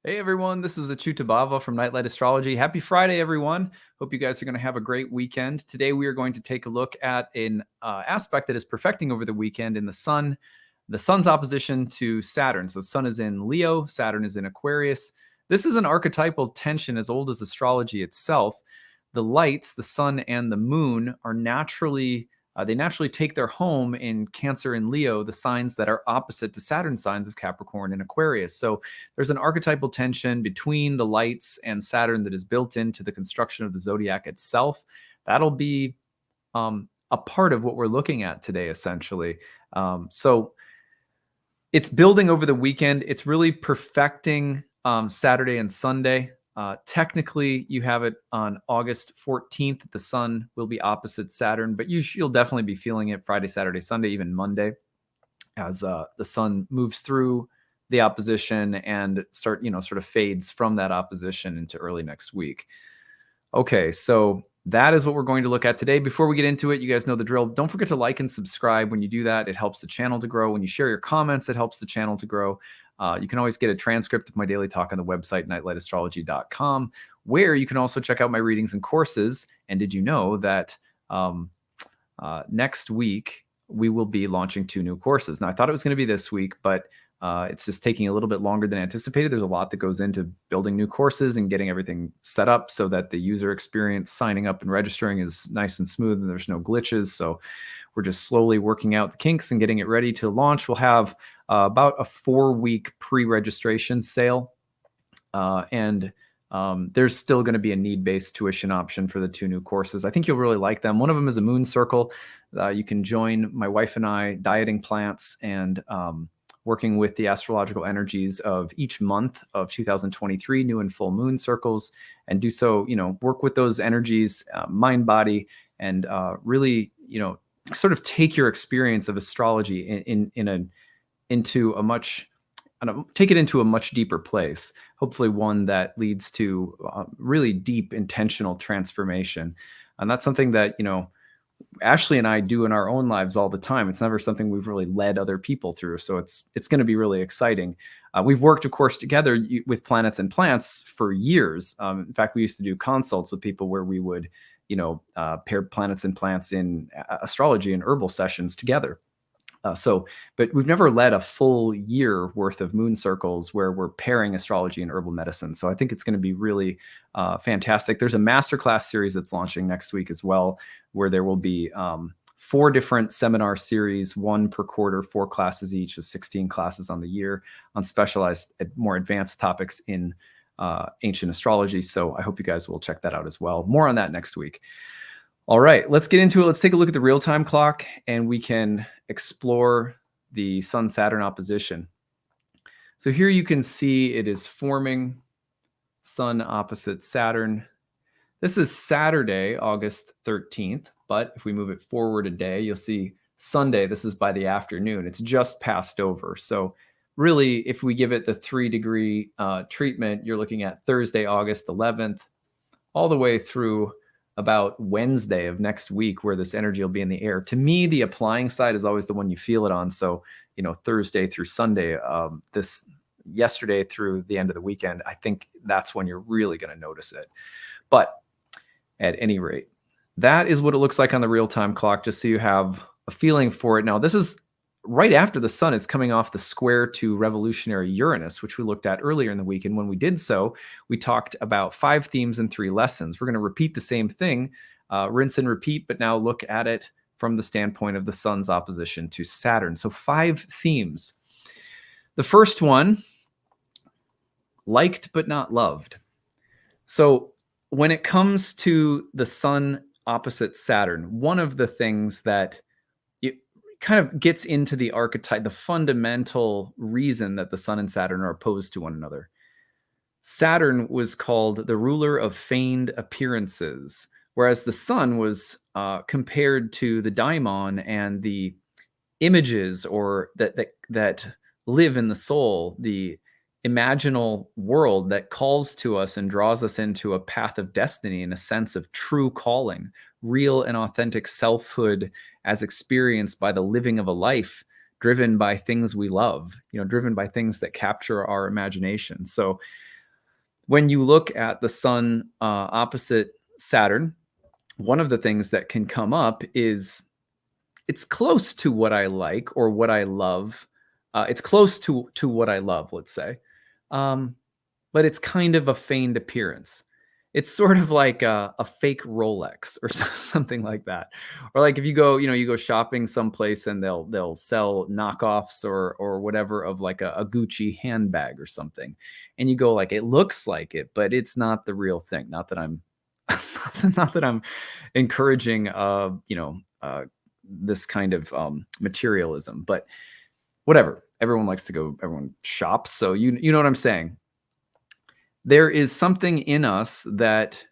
Hey everyone, this is acyuta-bhava from Nightlight Astrology. Happy Friday, everyone. Hope you guys are going to have a great weekend. Today we are going to take a look at an aspect that is perfecting over the weekend in the sun. The sun's opposition to Saturn. So sun is in Leo, Saturn is in Aquarius. This is an archetypal tension as old as astrology itself. The lights, the sun and the moon, are naturally they naturally take their home in Cancer and Leo, the signs that are opposite to Saturn signs of Capricorn and Aquarius. So there's an archetypal tension between the lights and Saturn that is built into the construction of the zodiac itself. That'll be a part of what we're looking at today, essentially. So it's building over the weekend. It's really perfecting Saturday and Sunday. Technically, you have it on August 14th. The sun will be opposite Saturn, but you'll definitely be feeling it Friday, Saturday, Sunday, even Monday, as the sun moves through the opposition and sort of fades from that opposition into early next week. Okay, so that is what we're going to look at today. Before we get into it, you guys know the drill. Don't forget to like and subscribe. When you do that, it helps the channel to grow. When you share your comments, it helps the channel to grow. You can always get a transcript of my daily talk on the website, nightlightastrology.com, where you can also check out my readings and courses. And did you know that next week we will be launching 2 new courses? Now, I thought it was going to be this week, but it's just taking a little bit longer than anticipated. There's a lot that goes into building new courses and getting everything set up so that the user experience signing up and registering is nice and smooth and there's no glitches. So we're just slowly working out the kinks and getting it ready to launch. We'll have about a 4-week pre-registration sale. And there's still going to be a need-based tuition option for the 2 new courses. I think you'll really like them. One of them is a moon circle. You can join my wife and I dieting plants and working with the astrological energies of each month of 2023, new and full moon circles, and do so, work with those energies, mind, body, and really, sort of take your experience of astrology take it into a much deeper place, hopefully one that leads to really deep intentional transformation. And that's something that, Ashley and I do in our own lives all the time. It's never something we've really led other people through. So it's going to be really exciting. We've worked, of course, together with planets and plants for years. In fact, we used to do consults with people where we would, pair planets and plants in astrology and herbal sessions together. But we've never led a full year worth of moon circles where we're pairing astrology and herbal medicine. So I think it's going to be really fantastic. There's a masterclass series that's launching next week as well, where there will be 4 different seminar series, 1 per quarter, 4 classes each, so 16 classes on the year on specialized, more advanced topics in ancient astrology. So I hope you guys will check that out as well. More on that next week. All right, let's get into it. Let's take a look at the real-time clock, and we can explore the Sun-Saturn opposition. So here you can see it is forming Sun opposite Saturn. This is Saturday, August 13th, but if we move it forward a day, you'll see Sunday. This is by the afternoon. It's just passed over. So really, if we give it the 3-degree treatment, you're looking at Thursday, August 11th, all the way through about Wednesday of next week, where this energy will be in the air. To me, the applying side is always the one you feel it on. So, Thursday through Sunday, yesterday through the end of the weekend, I think that's when you're really going to notice it. But at any rate, that is what it looks like on the real-time clock, just so you have a feeling for it. Now, this is right after the sun is coming off the square to revolutionary Uranus, which we looked at earlier in the week. And when we did so, we talked about 5 themes and 3 lessons. We're going to repeat the same thing, rinse and repeat, but now look at it from the standpoint of the sun's opposition to Saturn. So 5 themes. The first one, liked but not loved. So when it comes to the sun opposite Saturn, one of the things that kind of gets into the archetype, the fundamental reason that the sun and Saturn are opposed to one another. Saturn was called the ruler of feigned appearances, whereas the sun was compared to the daimon and the images or that live in the soul, the imaginal world that calls to us and draws us into a path of destiny in a sense of true calling, real and authentic selfhood as experienced by the living of a life driven by things we love, driven by things that capture our imagination. So when you look at the sun opposite Saturn, one of the things that can come up is it's close to what I like or what I love. It's close to what I love, let's say. But it's kind of a feigned appearance. It's sort of like a fake Rolex or something like that. Or like if you go shopping someplace and they'll sell knockoffs or whatever of like a Gucci handbag or something. And you go like, it looks like it, but it's not the real thing. Not that I'm not that I'm encouraging this kind of materialism, but whatever. Everyone shops. So you know what I'm saying? There is something in us that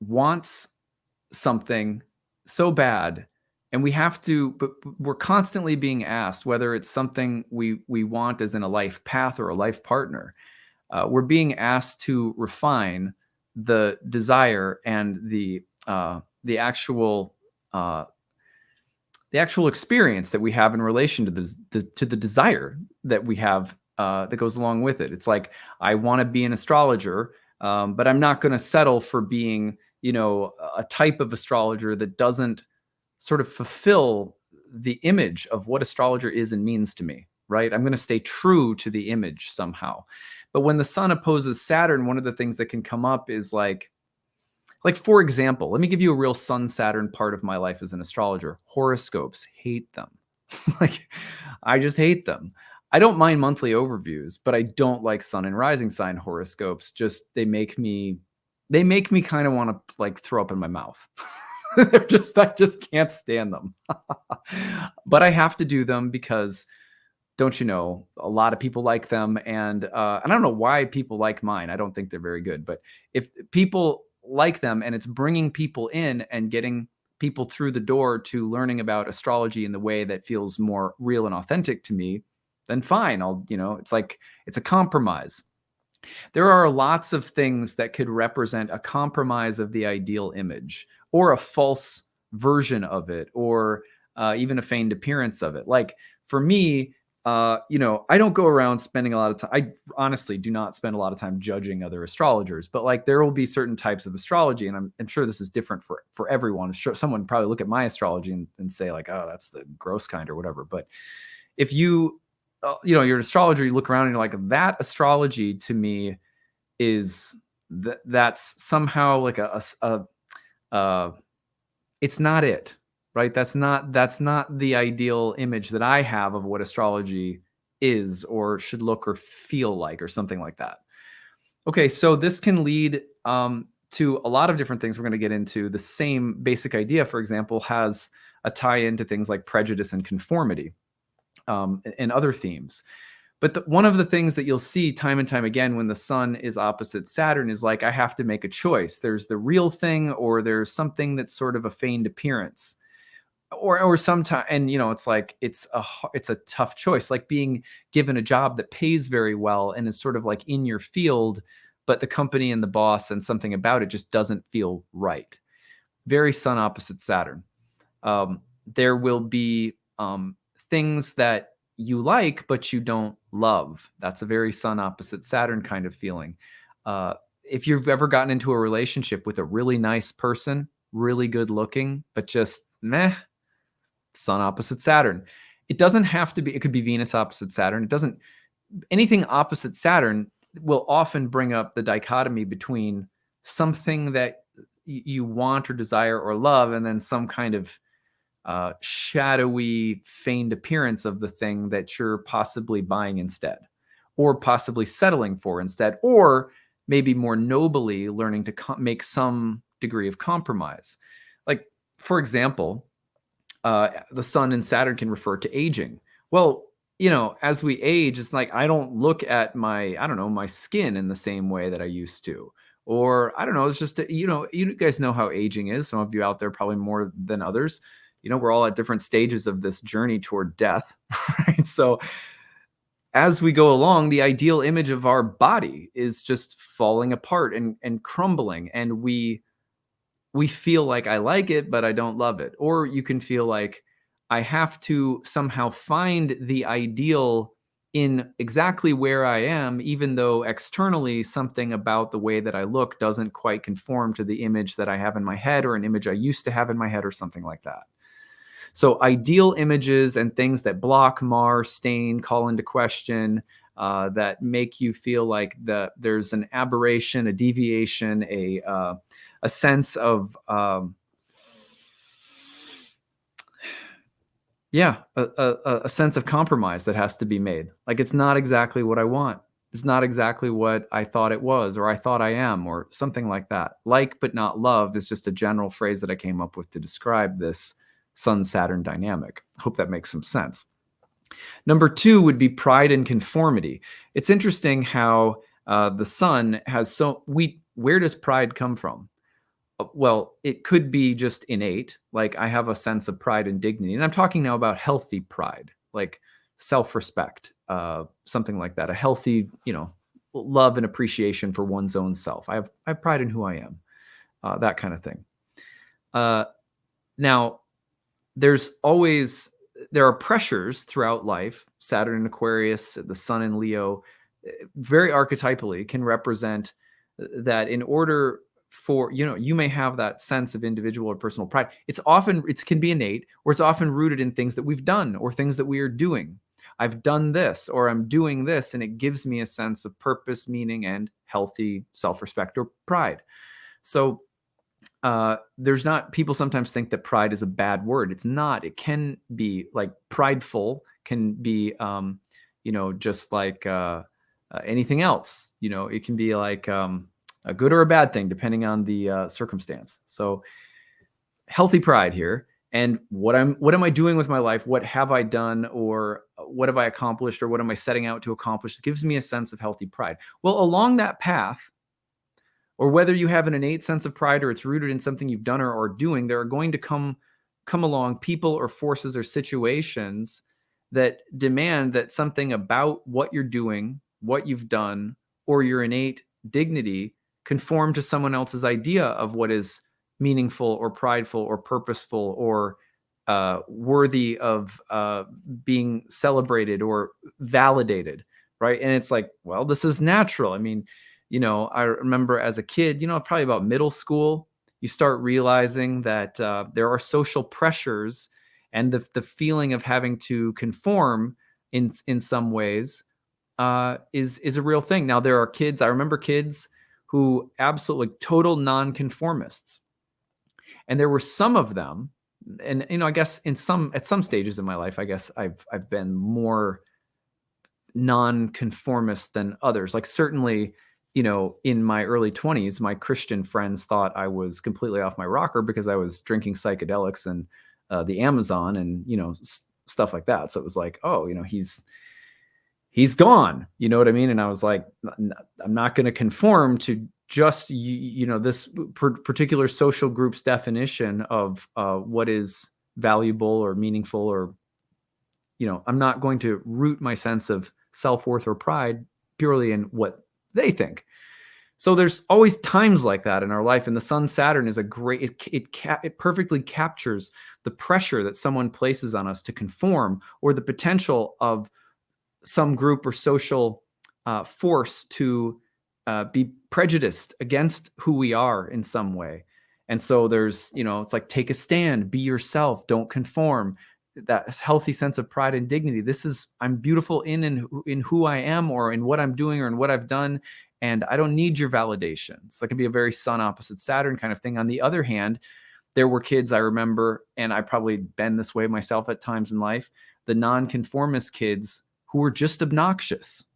wants something so bad, and but we're constantly being asked whether it's something we want as in a life path or a life partner. We're being asked to refine the desire and the actual experience that we have in relation to the desire that we have that goes along with it. It's like, I want to be an astrologer, but I'm not going to settle for being, a type of astrologer that doesn't sort of fulfill the image of what astrologer is and means to me, right? I'm going to stay true to the image somehow. But when the sun opposes Saturn, one of the things that can come up is like, for example, let me give you a real Sun Saturn part of my life as an astrologer. Horoscopes, hate them. I just hate them. I don't mind monthly overviews, but I don't like sun and rising sign horoscopes. Just they make me kind of want to like throw up in my mouth. I just can't stand them. But I have to do them because, don't you know, a lot of people like them, and I don't know why people like mine. I don't think they're very good, but if people like them and it's bringing people in and getting people through the door to learning about astrology in the way that feels more real and authentic to me, then fine. It's a compromise. There are lots of things that could represent a compromise of the ideal image or a false version of it, or even a feigned appearance of it. Like for me, I don't go around spending a lot of time. I honestly do not spend a lot of time judging other astrologers, but like there will be certain types of astrology, and I'm sure this is different for everyone. I'm sure someone would probably look at my astrology and say like, oh, that's the gross kind or whatever. But if you're an astrologer, you look around and you're like, that astrology to me is that's somehow like it's not it. Right? That's not the ideal image that I have of what astrology is or should look or feel like, or something like that. Okay, so this can lead to a lot of different things we're going to get into. The same basic idea, for example, has a tie into things like prejudice and conformity and other themes. But one of the things that you'll see time and time again when the sun is opposite Saturn is like, I have to make a choice. There's the real thing, or there's something that's sort of a feigned appearance. Or sometimes, and it's like it's a tough choice, like being given a job that pays very well and is sort of like in your field, but the company and the boss and something about it just doesn't feel right. Very sun opposite Saturn. There will be things that you like but you don't love. That's a very sun opposite Saturn kind of feeling. If you've ever gotten into a relationship with a really nice person, really good looking, but just meh, sun opposite Saturn. It doesn't have to be, it could be Venus opposite Saturn. Anything opposite Saturn will often bring up the dichotomy between something that you want or desire or love, and then some kind of shadowy, feigned appearance of the thing that you're possibly buying instead, or possibly settling for instead, or maybe more nobly learning to make some degree of compromise. Like, for example, the sun and Saturn can refer to aging. Well, as we age, it's like I don't look at my skin in the same way that I used to. Or I don't know, it's just, you guys know how aging is. Some of you out there probably more than others. We're all at different stages of this journey toward death, right? So as we go along, the ideal image of our body is just falling apart and crumbling. And we we feel like I like it, but I don't love it. Or you can feel like I have to somehow find the ideal in exactly where I am, even though externally something about the way that I look doesn't quite conform to the image that I have in my head, or an image I used to have in my head, or something like that. So ideal images and things that block, mar, stain, call into question, that make you feel like there's an aberration, a deviation, a sense of a sense of compromise that has to be made. Like, it's not exactly what I want. It's not exactly what I thought it was, or I thought I am, or something like that. Like but not love is just a general phrase that I came up with to describe this Sun-Saturn dynamic. Hope that makes some sense. Number 2 would be pride and conformity. It's interesting how the Sun has where does pride come from? Well, it could be just innate. Like, I have a sense of pride and dignity. And I'm talking now about healthy pride, like self-respect, something like that. A healthy, love and appreciation for one's own self. I have pride in who I am, that kind of thing. Now, there are pressures throughout life. Saturn in Aquarius, the Sun in Leo, very archetypally can represent that in order for, you may have that sense of individual or personal pride. It can be innate, or it's often rooted in things that we've done or things that we are doing. I've done this, or I'm doing this, and it gives me a sense of purpose, meaning, and healthy self-respect or pride. So people sometimes think that pride is a bad word. It's not. It can be like prideful, can be, just like anything else. It can be like a good or a bad thing, depending on the circumstance. So healthy pride here. And what am I doing with my life? What have I done, or what have I accomplished, or what am I setting out to accomplish? It gives me a sense of healthy pride. Well, along that path, or whether you have an innate sense of pride or it's rooted in something you've done or are doing, there are going to come along people or forces or situations that demand that something about what you're doing, what you've done, or your innate dignity conform to someone else's idea of what is meaningful or prideful or purposeful or worthy of being celebrated or validated, right? And it's like, well, this is natural. I mean, I remember as a kid, probably about middle school, you start realizing that there are social pressures, and the feeling of having to conform in some ways is a real thing. Now, there are kids, I remember kids who absolutely total nonconformists. And there were some of them, and I guess at some stages in my life, I guess I've been more nonconformist than others. Like, certainly, in my early 20s, my Christian friends thought I was completely off my rocker because I was drinking psychedelics and the Amazon and, stuff like that. So it was like, oh, he's gone, you know what I mean? And I was like, I'm not going to conform to just, this particular social group's definition of what is valuable or meaningful, or, I'm not going to root my sense of self-worth or pride purely in what they think. So there's always times like that in our life. And the Sun-Saturn is it perfectly captures the pressure that someone places on us to conform, or the potential of some group or social force to be prejudiced against who we are in some way. And so there's, it's like, take a stand, be yourself, don't conform. That healthy sense of pride and dignity. I'm beautiful in who I am, or in what I'm doing, or in what I've done. And I don't need your validation. So that can be a very Sun opposite Saturn kind of thing. On the other hand, there were kids I remember, and I probably been this way myself at times in life, the nonconformist kids who were just obnoxious,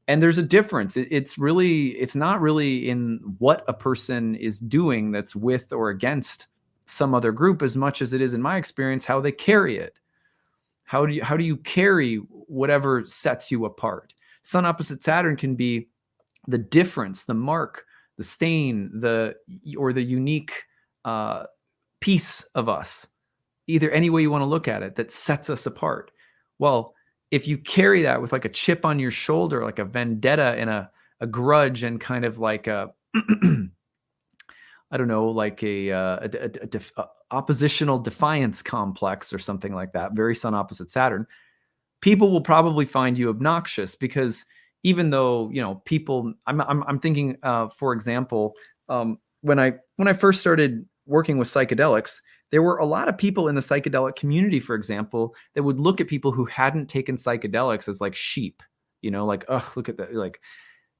and there's a difference. It's not really in what a person is doing that's with or against some other group, as much as it is, in my experience, how they carry it. How do you carry whatever sets you apart? Sun opposite Saturn can be the difference, the mark, the stain, or the unique piece of us, either any way you want to look at it, that sets us apart. Well, if you carry that with like a chip on your shoulder, like a vendetta and a grudge, and kind of like a I don't know, like a oppositional defiance complex or something like that, very sun opposite Saturn, people will probably find you obnoxious because even though, people, I'm thinking, for example, when I first started working with psychedelics, there were a lot of people in the psychedelic community, for example, that would look at people who hadn't taken psychedelics as like sheep, like, oh, look at that, like,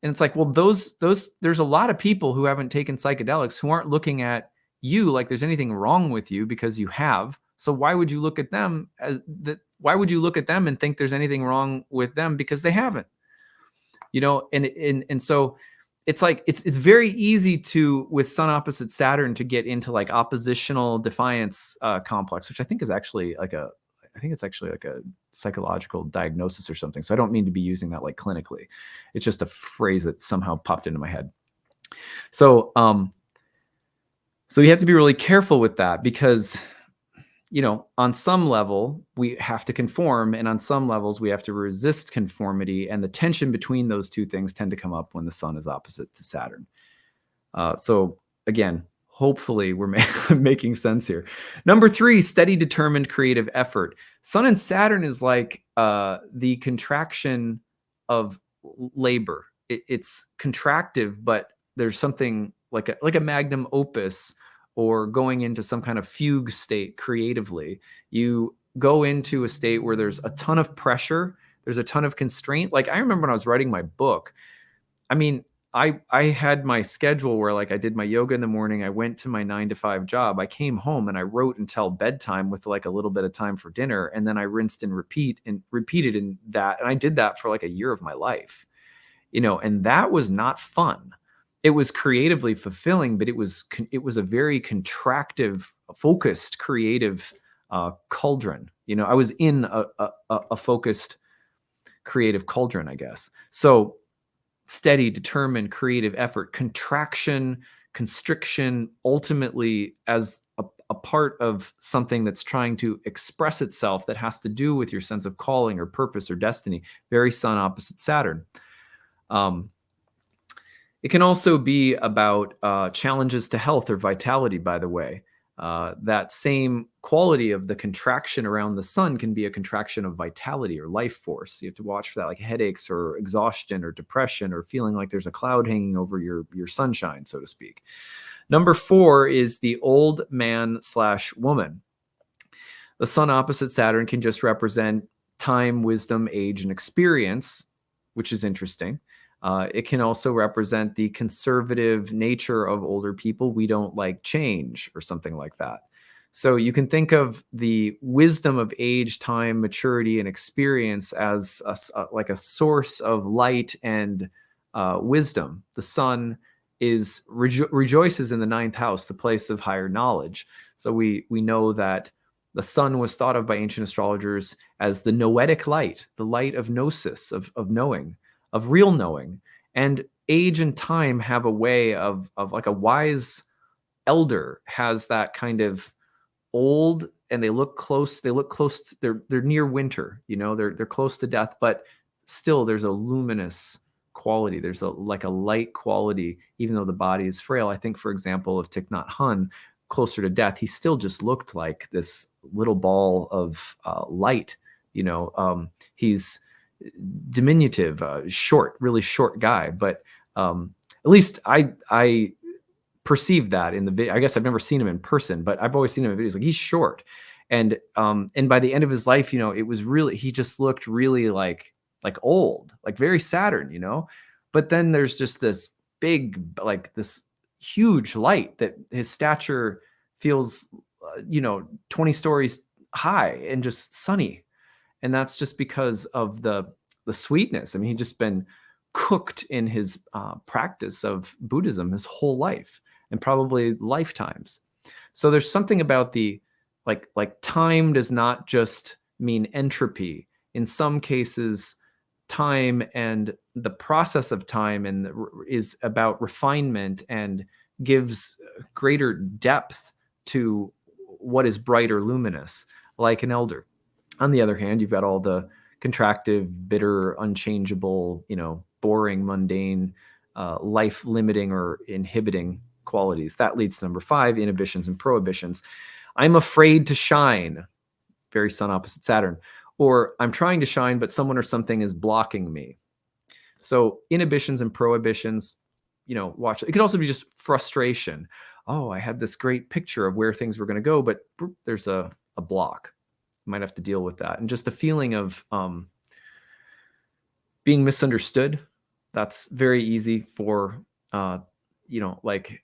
and it's like, well, those there's a lot of people who haven't taken psychedelics who aren't looking at you like there's anything wrong with you because you have. So why would you look at them as that? Why would you look at them and think there's anything wrong with them because they haven't? And so it's like it's very easy to, with sun opposite Saturn, to get into like oppositional defiance complex, which I think is actually like I think it's actually like a psychological diagnosis or something. So I don't mean to be using that like clinically. It's just a phrase that somehow popped into my head. So so you have to be really careful with that because, on some level we have to conform, and on some levels we have to resist conformity, and the tension between those two things tend to come up when the sun is opposite to Saturn. So again, hopefully we're making sense here. Number 3, steady, determined, creative effort. Sun and Saturn is like the contraction of labor. It's contractive, but there's something like a magnum opus, or going into some kind of fugue state creatively. You go into a state where there's a ton of pressure, there's a ton of constraint. Like I remember when I was writing my book, I mean, I had my schedule where like I did my yoga in the morning, I went to my 9 to 5 job, I came home and I wrote until bedtime with like a little bit of time for dinner, and then I rinsed and repeated in that, and I did that for like a year of my life. And that was not fun. It was creatively fulfilling, but it was a very contractive, focused, creative cauldron. I was in a focused, creative cauldron, I guess. So steady, determined, creative effort, contraction, constriction, ultimately as a part of something that's trying to express itself, that has to do with your sense of calling or purpose or destiny. Very sun opposite Saturn. It can also be about challenges to health or vitality, by the way. That same quality of the contraction around the sun can be a contraction of vitality or life force. You have to watch for that, like headaches or exhaustion or depression, or feeling like there's a cloud hanging over your sunshine, so to speak. Number 4 is the old man/woman. The sun opposite Saturn can just represent time, wisdom, age, and experience, which is interesting. It can also represent the conservative nature of older people. We don't like change, or something like that. So you can think of the wisdom of age, time, maturity, and experience as like a source of light and wisdom. The sun rejoices in the 9th house, the place of higher knowledge. So we know that the sun was thought of by ancient astrologers as the noetic light, the light of gnosis, of knowing, of real knowing. And age and time have a way of like a wise elder has that kind of old, and they look close, they're near winter, they're close to death, but still there's a luminous quality, there's like a light quality, even though the body is frail. I think, for example, of Thich Nhat Hanh, closer to death, he still just looked like this little ball of light. He's diminutive, short, really short guy, but at least I perceived that in the video. I guess I've never seen him in person, but I've always seen him in videos. Like, he's short, and by the end of his life, it was really, he just looked really like old, like very Saturn, But then there's just this big, like this huge light that his stature feels, 20 stories high and just sunny. And that's just because of the sweetness. I mean, he'd just been cooked in his practice of Buddhism his whole life, and probably lifetimes. So there's something about the like time does not just mean entropy. In some cases, time and the process of time is about refinement and gives greater depth to what is bright or luminous, like an elder. On the other hand, you've got all the contractive, bitter, unchangeable, boring, mundane, life limiting or inhibiting qualities. That leads to number 5, inhibitions and prohibitions. I'm afraid to shine, very Sun opposite Saturn. Or I'm trying to shine, but someone or something is blocking me. So inhibitions and prohibitions, watch. It could also be just frustration. Oh, I had this great picture of where things were going to go, but there's a block. You might have to deal with that. And just a feeling of being misunderstood. That's very easy for, like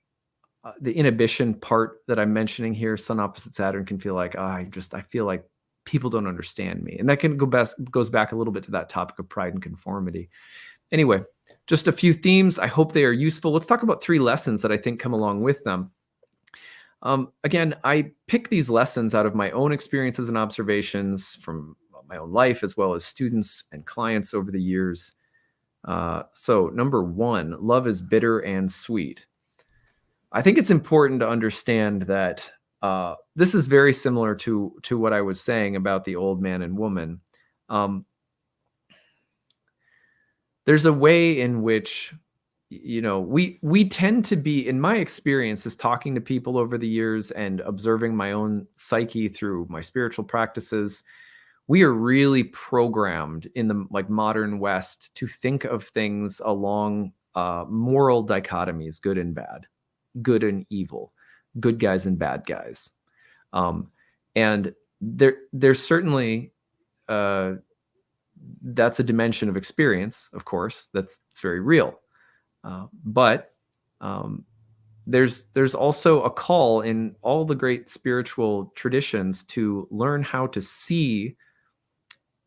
the inhibition part that I'm mentioning here. Sun opposite Saturn can feel like, I feel like people don't understand me. And that can goes back a little bit to that topic of pride and conformity. Anyway, just a few themes. I hope they are useful. Let's talk about 3 lessons that I think come along with them. Again, I pick these lessons out of my own experiences and observations from my own life, as well as students and clients over the years. So number 1, love is bitter and sweet. I think it's important to understand that this is very similar to what I was saying about the old man and woman. There's a way in which, we tend to be, in my experiences, talking to people over the years and observing my own psyche through my spiritual practices, we are really programmed in the modern West to think of things along moral dichotomies, good and bad, good and evil, good guys and bad guys. And there's certainly that's a dimension of experience, of course, it's very real. But there's also a call in all the great spiritual traditions to learn how to see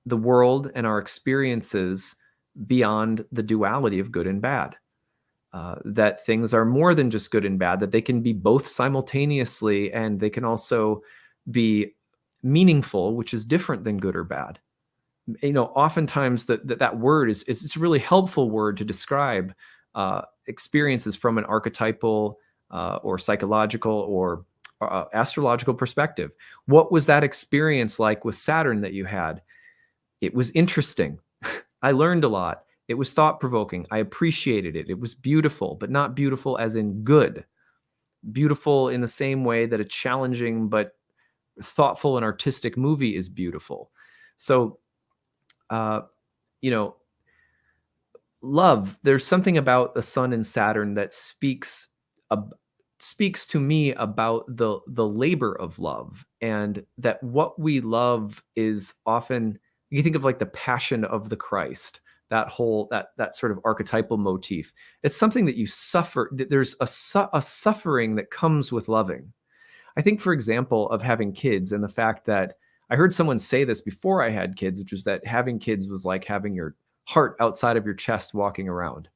the world and our experiences beyond the duality of good and bad. That things are more than just good and bad, that they can be both simultaneously, and they can also be meaningful, which is different than good or bad. Oftentimes that word is it's a really helpful word to describe experiences from an archetypal or psychological or astrological perspective. What was that experience like with Saturn that you had? It was interesting. I learned a lot. It was thought-provoking. I appreciated it. It was beautiful, but not beautiful as in good. Beautiful in the same way that a challenging but thoughtful and artistic movie is beautiful. So, love, there's something about the Sun and Saturn that speaks to me about the labor of love, and that what we love is often, you think of the passion of the Christ, that whole that sort of archetypal motif. It's something that you suffer. There's a suffering that comes with loving. I think, for example, of having kids, and the fact that I heard someone say this before I had kids, which was that having kids was like having your heart outside of your chest walking around.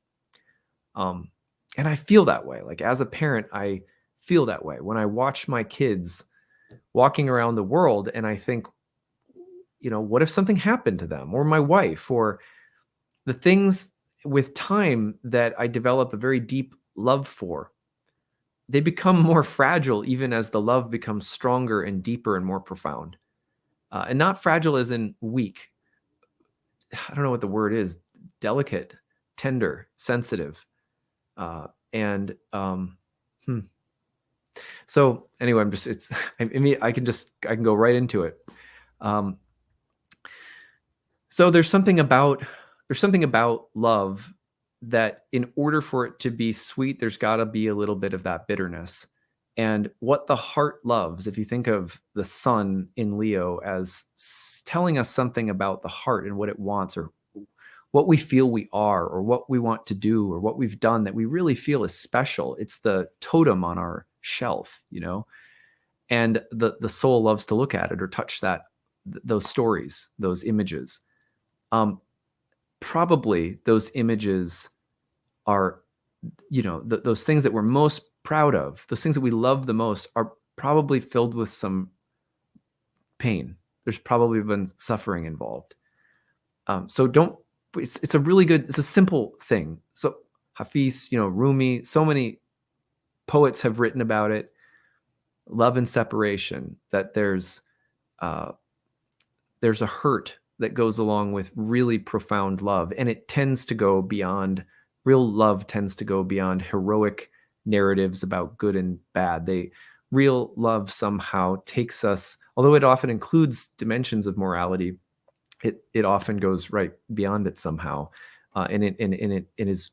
And I feel that way. As a parent, I feel that way when I watch my kids walking around the world, and I think, what if something happened to them, or my wife, or the things with time that I develop a very deep love for, they become more fragile even as the love becomes stronger and deeper and more profound. And not fragile as in weak. I don't know what the word is. Delicate, tender, sensitive. So anyway, I can go right into it. So there's something about love that, in order for it to be sweet, there's got to be a little bit of that bitterness. And what the heart loves, if you think of the Sun in Leo as telling us something about the heart and what it wants, or what we feel we are, or what we want to do, or what we've done that we really feel is special. It's the totem on our shelf, and the soul loves to look at it or touch those stories, those images. Probably those images are, those things that we're most proud of, those things that we love the most, are probably filled with some pain. There's probably been suffering involved. It's a simple thing. So Hafiz, Rumi, so many poets have written about it. Love and separation, that there's a hurt that goes along with really profound love. And it tends to go beyond, real love tends to go beyond heroic narratives about good and bad. Real love somehow takes us, although it often includes dimensions of morality, it often goes right beyond it somehow, and it is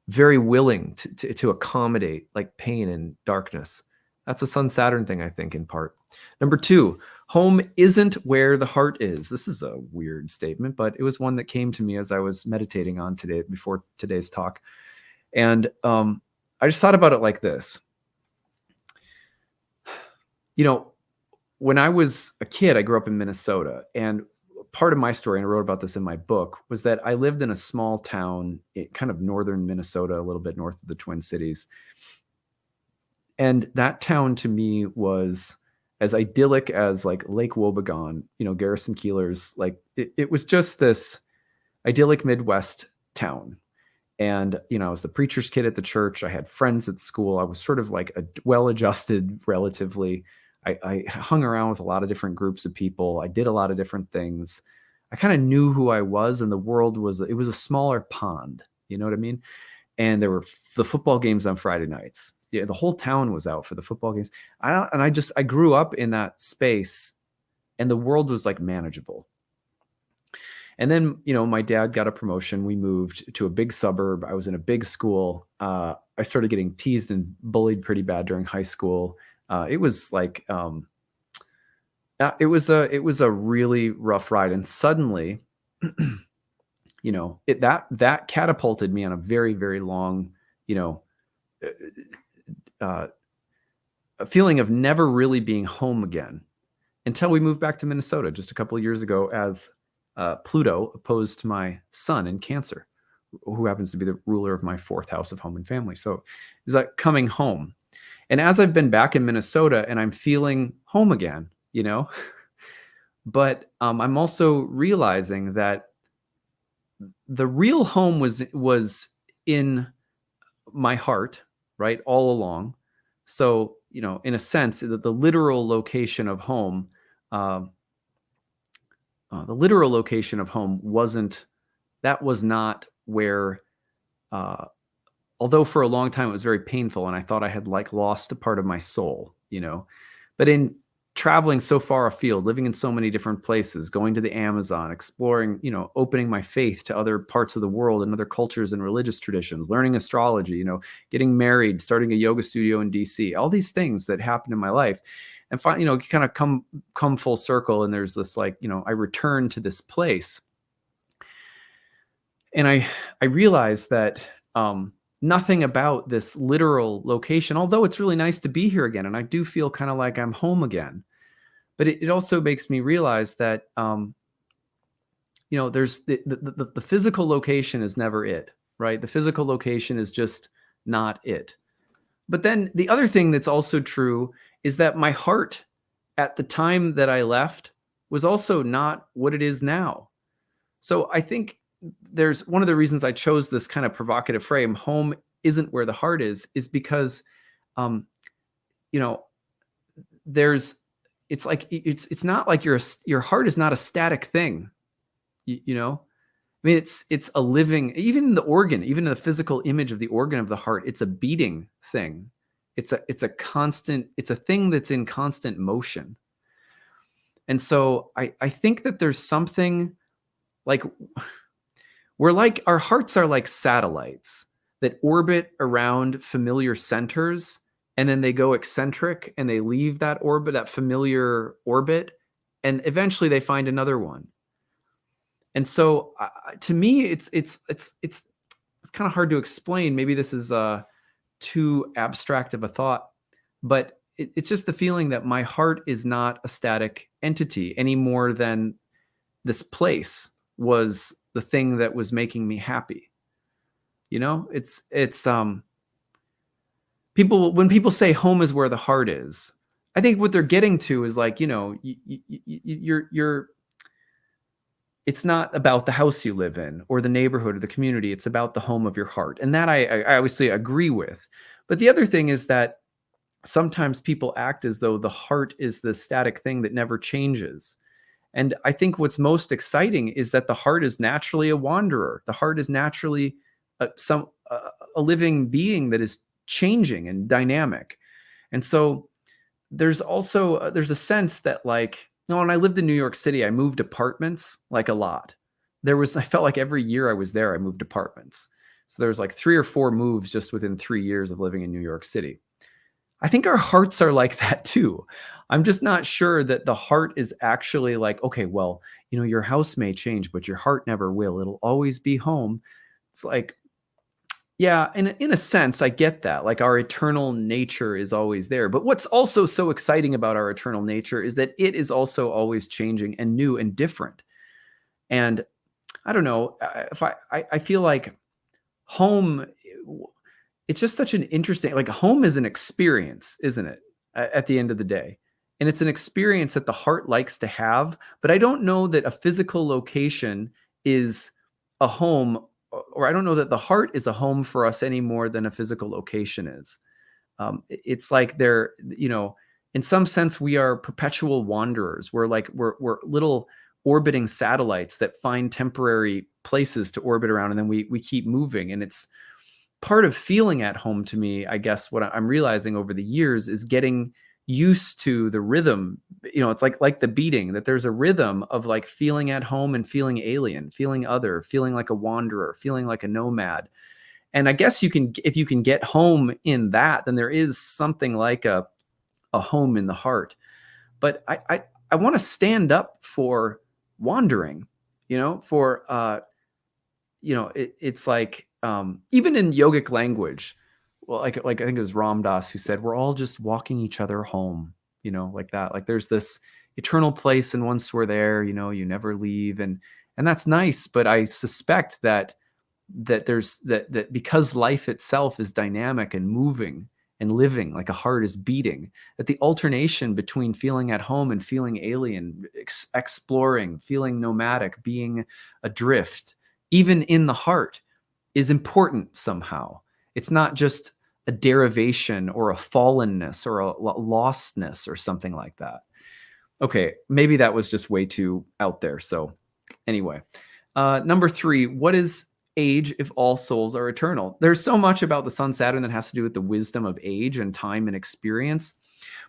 very willing to accommodate like pain and darkness. That's a Sun Saturn thing, I think, in part. Number 2, home isn't where the heart is. This is a weird statement, but it was one that came to me as I was meditating on today before today's talk. And I just thought about it like this. You know, when I was a kid, I grew up in Minnesota, and part of my story, and I wrote about this in my book, was that I lived in a small town, kind of northern Minnesota, a little bit north of the Twin Cities. And that town to me was as idyllic as like Lake Wobegon, Garrison Keillor's, like it was just this idyllic Midwest town. And, I was the preacher's kid at the church. I had friends at school. I was sort of like a well-adjusted relatively. I hung around with a lot of different groups of people. I did a lot of different things. I kind of knew who I was, and the world was a smaller pond. You know what I mean? And there were the football games on Friday nights. Yeah, the whole town was out for the football games. I grew up in that space, and the world was like manageable. And then, my dad got a promotion. We moved to a big suburb. I was in a big school. I started getting teased and bullied pretty bad during high school. It was like, it was a really rough ride. And suddenly, that catapulted me on a very, very long, a feeling of never really being home again until we moved back to Minnesota just a couple of years ago, as Pluto opposed to my sun in Cancer, who happens to be the ruler of my 4th house of home and family. So is that coming home? And as I've been back in Minnesota and I'm feeling home again, but I'm also realizing that the real home was in my heart, right, all along. So, in a sense, the literal location of home, was not where, although for a long time it was very painful and I thought I had like lost a part of my soul, but in traveling so far afield, living in so many different places, going to the Amazon, exploring, opening my faith to other parts of the world and other cultures and religious traditions, learning astrology, getting married, starting a yoga studio in DC, all these things that happened in my life, and kind of come full circle. And there's this like, I return to this place, and I realized that nothing about this literal location, although it's really nice to be here again, and I do feel kind of like I'm home again, but it also makes me realize that there's the physical location is never it, right? The physical location is just not it. But then the other thing that's also true is that my heart at the time that I left was also not what it is now. So I think there's one of the reasons I chose this kind of provocative frame, home isn't where the heart is because, it's like, it's not like your heart is not a static thing, I mean, it's a living, even the organ, even the physical image of the organ of the heart, it's a beating thing. It's a constant, it's a thing that's in constant motion. And so I think that there's something like, our hearts are like satellites that orbit around familiar centers, and then they go eccentric and they leave that orbit, that familiar orbit, and eventually they find another one. And so to me, it's kind of hard to explain. Maybe this is too abstract of a thought, but it's just the feeling that my heart is not a static entity any more than this place was the thing that was making me happy. It's people, when people say home is where the heart is, I think what they're getting to is like, it's not about the house you live in or the neighborhood or the community. It's about the home of your heart. And that I obviously agree with. But the other thing is that sometimes people act as though the heart is the static thing that never changes. And I think what's most exciting is that the heart is naturally a wanderer. The heart is naturally a living being that is changing and dynamic. And so there's also there's a sense that like, no, when I lived in New York City, I moved apartments like a lot. I felt like every year I was there, I moved apartments. So there was like 3 or 4 moves just within 3 years of living in New York City. I think our hearts are like that too. I'm just not sure that the heart is actually like, okay, well, your house may change, but your heart never will. It'll always be home. It's like, yeah, in a sense, I get that. Like our eternal nature is always there. But what's also so exciting about our eternal nature is that it is also always changing and new and different. And I don't know if I feel like home, it's just such an interesting, like home is an experience, isn't it? At the end of the day. And it's an experience that the heart likes to have. But I don't know that a physical location is a home, or I don't know that the heart is a home for us any more than a physical location is. It's like in some sense, we are perpetual wanderers. We're little orbiting satellites that find temporary places to orbit around, and then we keep moving. And it's part of feeling at home to me. I guess what I'm realizing over the years is getting used to the rhythm. It's like the beating, that there's a rhythm of like feeling at home and feeling alien, feeling other, feeling like a wanderer, feeling like a nomad. And I guess if you can get home in that, then there is something like a home in the heart. But I want to stand up for wandering, it's like, even in yogic language, well, like I think it was Ram Dass who said, we're all just walking each other home, like that. Like there's this eternal place, and once we're there, you never leave. And that's nice. But I suspect that there's that because life itself is dynamic and moving and living, like a heart is beating, that the alternation between feeling at home and feeling alien, exploring, feeling nomadic, being adrift, even in the heart, is important somehow. It's not just a derivation or a fallenness or a lostness or something like that. Okay, maybe that was just way too out there. So anyway, number 3, what is age if all souls are eternal? There's so much about the Sun Saturn that has to do with the wisdom of age and time and experience.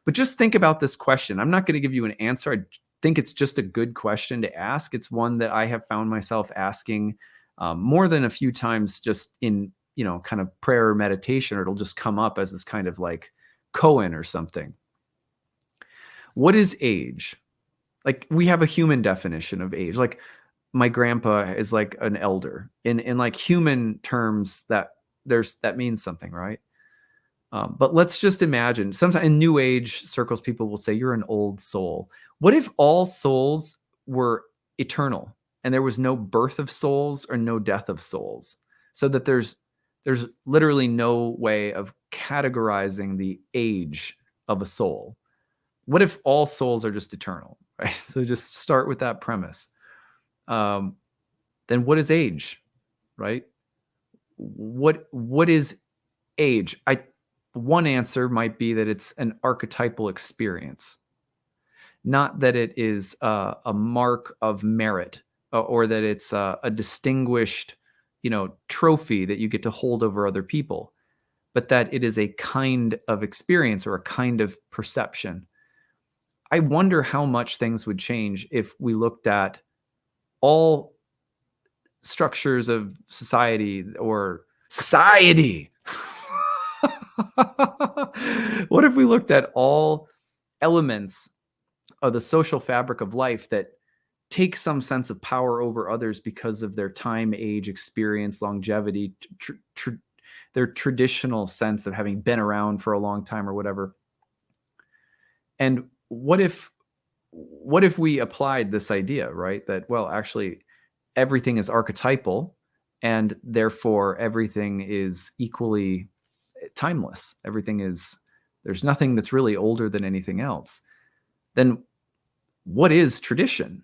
But just think about this question. I'm not going to give you an answer. I think it's just a good question to ask. It's one that I have found myself asking more than a few times, just in, kind of prayer or meditation, or it'll just come up as this kind of like koan or something. What is age? Like we have a human definition of age. Like my grandpa is like an elder in like human terms, that means something, right? But let's just imagine, sometimes in New Age circles, people will say you're an old soul. What if all souls were eternal and there was no birth of souls or no death of souls? So that there's literally no way of categorizing the age of a soul. What if all souls are just eternal, right? So just start with that premise. Then what is age, right? What is age? One answer might be that it's an archetypal experience, not that it is a mark of merit, or that it's a distinguished, trophy that you get to hold over other people, but that it is a kind of experience or a kind of perception. I wonder how much things would change if we looked at all structures of society. What if we looked at all elements of the social fabric of life that take some sense of power over others because of their time, age, experience, longevity, their traditional sense of having been around for a long time or whatever? And what if we applied this idea, right? That, well, actually everything is archetypal, and therefore everything is equally timeless. There's nothing that's really older than anything else. Then what is tradition,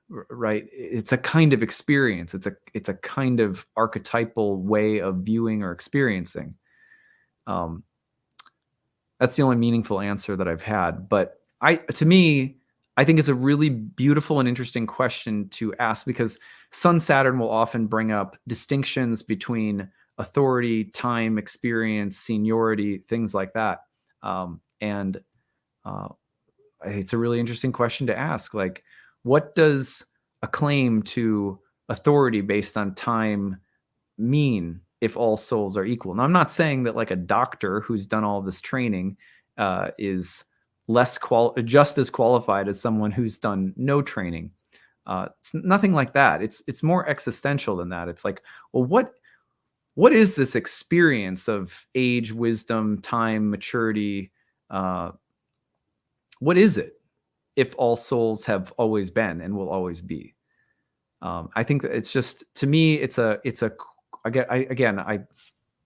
right? It's a kind of experience. It's a kind of archetypal way of viewing or experiencing. That's the only meaningful answer that I've had. But to me, I think it's a really beautiful and interesting question to ask, because Sun Saturn will often bring up distinctions between authority, time, experience, seniority, things like that. And it's a really interesting question to ask. Like, what does a claim to authority based on time mean if all souls are equal? Now, I'm not saying that like a doctor who's done all this training is just as qualified as someone who's done no training. It's nothing like that. It's more existential than that. It's like, well, what is this experience of age, wisdom, time, maturity? What is it if all souls have always been and will always be? I think that it's just, to me, I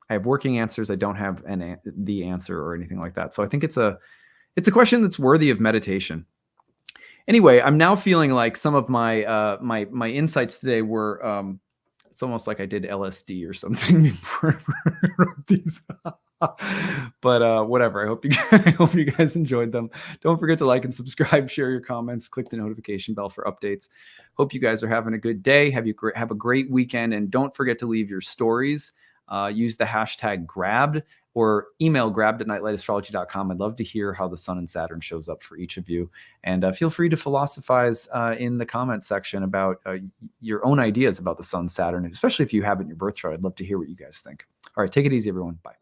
have working answers. I don't have the answer or anything like that. So I think it's a question that's worthy of meditation. Anyway, I'm now feeling like some of my my insights today were it's almost like I did LSD or something before I wrote these. But whatever. I hope you guys enjoyed them. Don't forget to like and subscribe, share your comments, click the notification bell for updates. Hope you guys are having a good day. Have a great weekend, and don't forget to leave your stories. Use the hashtag grabbed or email grabbed@nightlightastrology.com. I'd love to hear how the Sun and Saturn shows up for each of you. And feel free to philosophize in the comment section about your own ideas about the Sun, Saturn, and especially if you have it in your birth chart. I'd love to hear what you guys think. All right, take it easy, everyone. Bye.